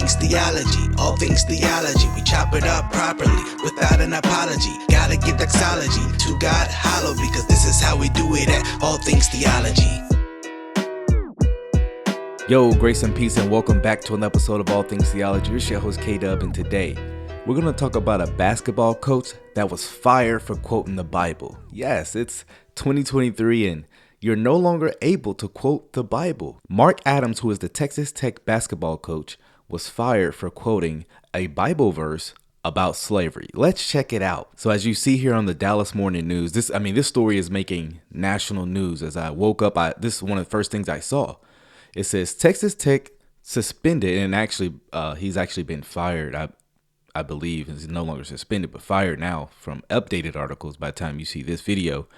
things theology, all things theology. We chop it up properly without an apology. Gotta give doxology to God hollow, because this is how we do it at All Things Theology. Yo, grace and peace, and welcome back to an episode of All Things Theology. It's your host K-Dub, and today we're going to talk about a basketball coach that was fired for quoting the Bible. Yes, it's 2023 and you're no longer able to quote the Bible. Mark Adams, who is the Texas Tech basketball coach, was fired for quoting a Bible verse about slavery. Let's check it out. So as you see here on the Dallas Morning News, this story is making national news. As I woke up, this is one of the first things I saw. It says Texas Tech suspended, and actually he's actually been fired. I believe he's no longer suspended, but fired now from updated articles by the time you see this video.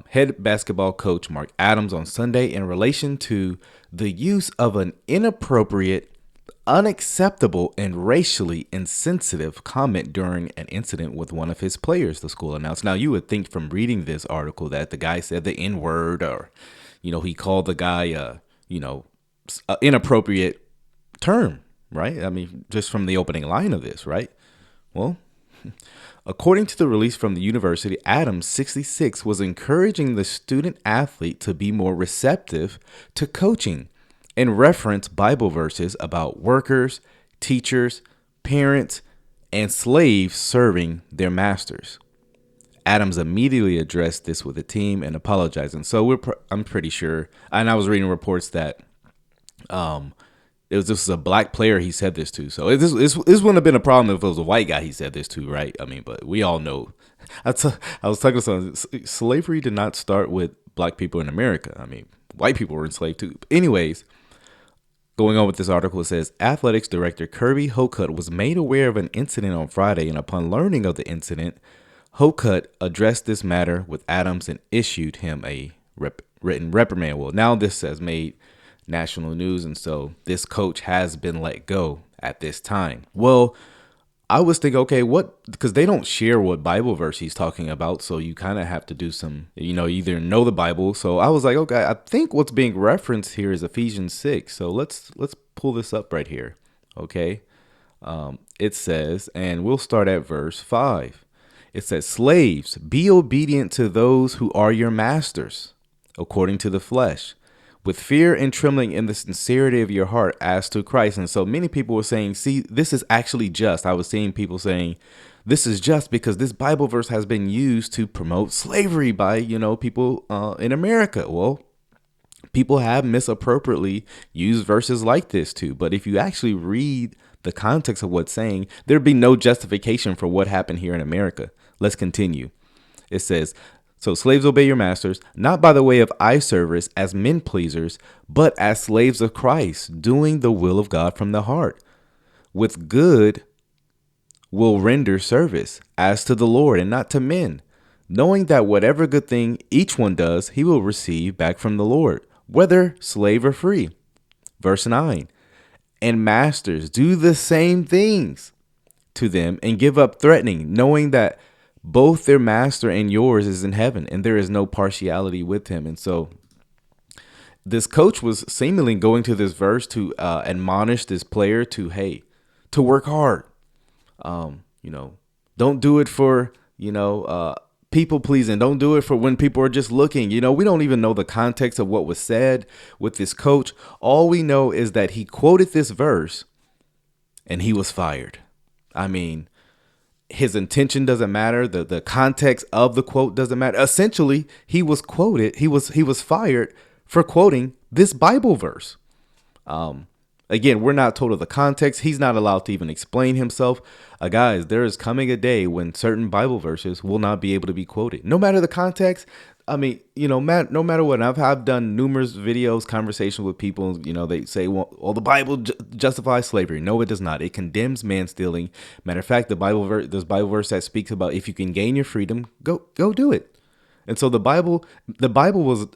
Head basketball coach Mark Adams on Sunday in relation to the use of an inappropriate, unacceptable, and racially insensitive comment during an incident with one of his players, the school announced. Now, you would think from reading this article that the guy said the N-word, or, he called the guy, inappropriate term, right? I mean, just from the opening line of this, right? Well, according to the release from the university, Adams, 66, was encouraging the student athlete to be more receptive to coaching and reference Bible verses about workers, teachers, parents, and slaves serving their masters. Adams immediately addressed this with the team and apologized. And so I'm pretty sure, and I was reading reports that this was a black player he said this to. So this wouldn't have been a problem if it was a white guy he said this to, right? I mean, but we all know. I was talking to someone, slavery did not start with black people in America. I mean, white people were enslaved too. Anyways, going on with this article, it says athletics director Kirby Hocutt was made aware of an incident on Friday, and upon learning of the incident, Hocutt addressed this matter with Adams and issued him a written reprimand. Well, now this has made national news, and so this coach has been let go at this time. Well, I was thinking, okay, because they don't share what Bible verse he's talking about, so you kind of have to do some, either know the Bible. So I was like, okay, I think what's being referenced here is Ephesians 6. So let's pull this up right here, okay? It says, and we'll start at verse 5. It says, slaves, be obedient to those who are your masters, according to the flesh, with fear and trembling in the sincerity of your heart as to Christ. And so many people were saying, see, this is actually just. I was seeing people saying this is just because this Bible verse has been used to promote slavery by, people in America. Well, people have misappropriately used verses like this too. But if you actually read the context of what's saying, there'd be no justification for what happened here in America. Let's continue. It says, so slaves, obey your masters, not by the way of eye service as men pleasers, but as slaves of Christ, doing the will of God from the heart. With good will render service as to the Lord and not to men, knowing that whatever good thing each one does, he will receive back from the Lord, whether slave or free. Verse 9, and masters, do the same things to them and give up threatening, knowing that both their master and yours is in heaven, and there is no partiality with him. And so this coach was seemingly going to this verse to admonish this player to work hard. Don't do it for, people pleasing. Don't do it for when people are just looking. We don't even know the context of what was said with this coach. All we know is that he quoted this verse and he was fired. I mean, his intention doesn't matter. The context of the quote doesn't matter. Essentially, he was quoted. He was fired for quoting this Bible verse. Again, we're not told of the context. He's not allowed to even explain himself. Guys, there is coming a day when certain Bible verses will not be able to be quoted, no matter the context. I mean, no matter what. I've done numerous videos, conversations with people. They say, well, the Bible justifies slavery. No, it does not. It condemns man stealing. Matter of fact, there's Bible verse that speaks about if you can gain your freedom, go do it. And so the Bible was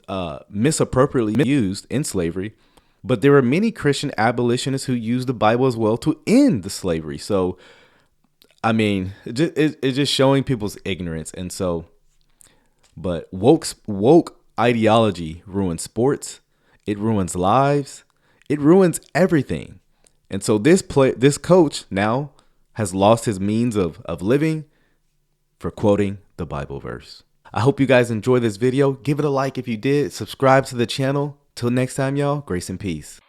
misappropriately used in slavery, but there are many Christian abolitionists who use the Bible as well to end the slavery. So, I mean, it's just showing people's ignorance. And so, but woke ideology ruins sports. It ruins lives. It ruins everything. And so this coach now has lost his means of living for quoting the Bible verse. I hope you guys enjoy this video. Give it a like if you did. Subscribe to the channel. Till next time, y'all. Grace and peace.